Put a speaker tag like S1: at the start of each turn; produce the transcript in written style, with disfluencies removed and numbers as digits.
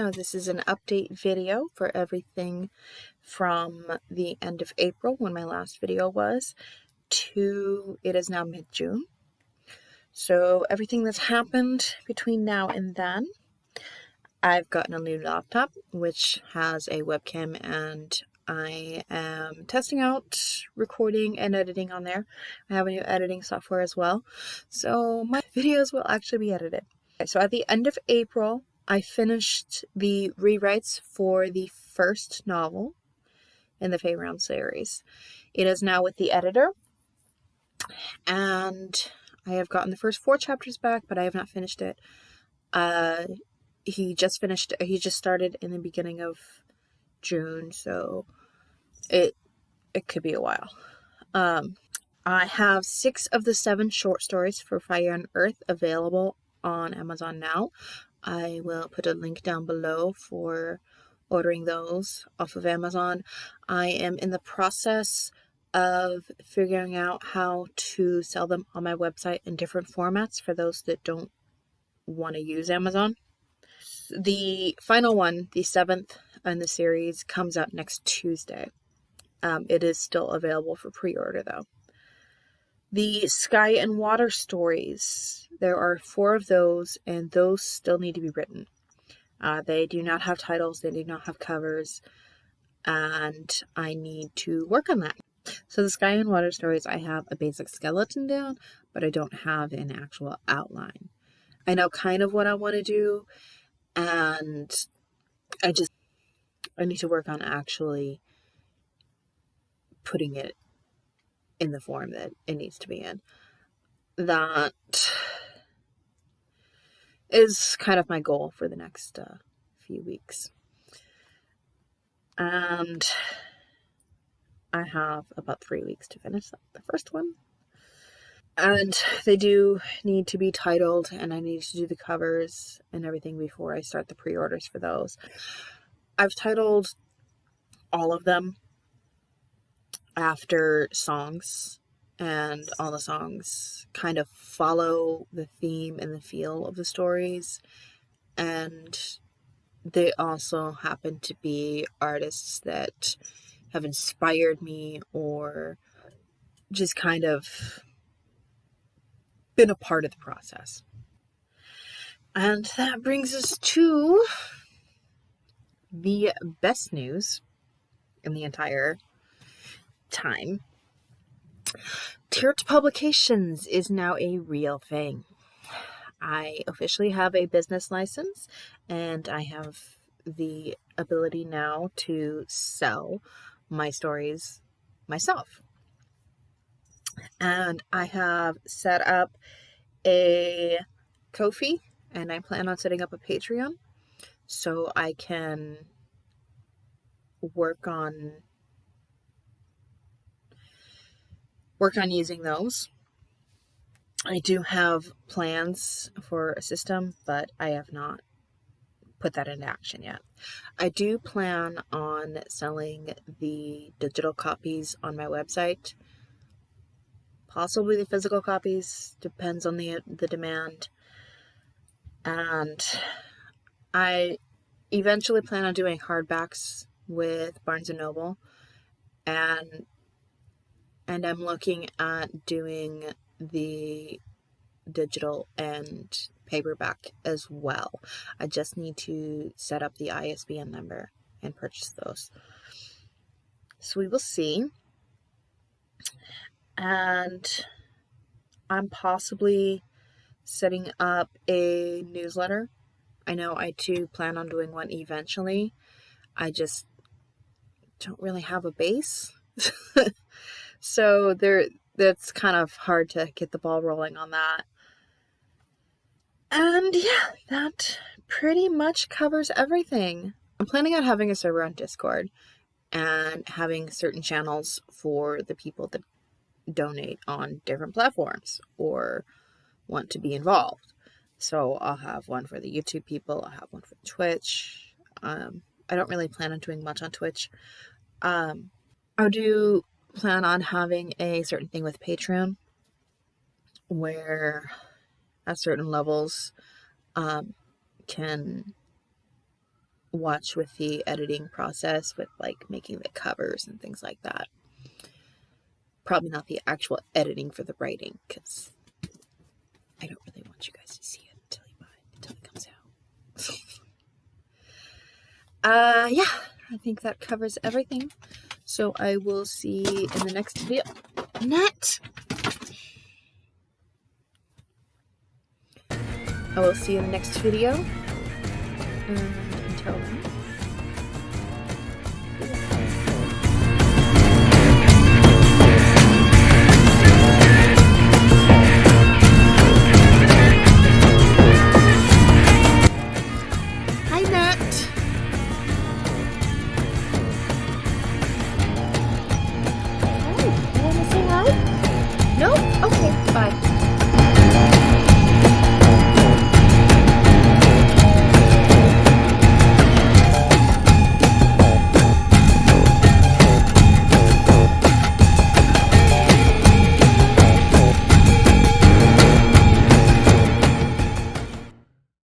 S1: NaNo. This is an update video for everything from the end of April, when my last video was, to it is now mid-June. So everything that's happened between now and then, I've gotten a new laptop, which has a webcam, and I am testing out recording and editing on there. I have a new editing software as well, so my videos will actually be edited. Okay, so at the end of April, I finished the rewrites for the first novel in the Fae Realm series. It is now with the editor, and I have gotten the first 4 chapters back, but I have not finished it. He just started in the beginning of June, so it could be a while. I have 6 of the 7 short stories for Fire and Earth available on Amazon now. I will put a link down below for ordering those off of Amazon. I am in the process of figuring out how to sell them on my website in different formats for those that don't want to use Amazon. The final one, the 7th in the series, comes out next Tuesday. It is still available for pre-order though. The Sky and Water stories, there are 4 of those, and those still need to be written. They do not have titles, they do not have covers, and I need to work on that. So the Sky and Water stories, I have a basic skeleton down, but I don't have an actual outline. I know kind of what I want to do, and I need to work on actually putting it in the form that it needs to be in. That is kind of my goal for the next few weeks. And I have about 3 weeks to finish the first one. And they do need to be titled, and I need to do the covers and everything before I start the pre-orders for those. I've titled all of them after songs, and all the songs kind of follow the theme and the feel of the stories, and they also happen to be artists that have inspired me or just kind of been a part of the process. And that brings us to the best news in the entire time. Tier Publications is now a real thing. I officially have a business license, and I have the ability now to sell my stories myself. And I have set up a Ko-fi, and I plan on setting up a Patreon so I can work on using those. I do have plans for a system, but I have not put that into action yet. I do plan on selling the digital copies on my website. Possibly the physical copies, depends on the demand. And I eventually plan on doing hardbacks with Barnes & Noble, and I'm looking at doing the digital and paperback as well. I just need to set up the ISBN number and purchase those. So we will see. And I'm possibly setting up a newsletter. I know I do plan on doing one eventually. I just don't really have a base. So that's kind of hard to get the ball rolling on that. And yeah, that pretty much covers everything. I'm planning on having a server on Discord and having certain channels for the people that donate on different platforms or want to be involved. So I'll have one for the YouTube people, I'll have one for Twitch. I don't really plan on doing much on Twitch. I do plan on having a certain thing with Patreon where at certain levels can watch with the editing process, with like making the covers and things like that. Probably not the actual editing for the writing, because I don't really want you guys to see it until it comes out. Yeah, I think that covers everything. So I will see in the next video. I will see you in the next video. And until then. Hi, Nat. Oh, you want to say hi? No? Okay, bye.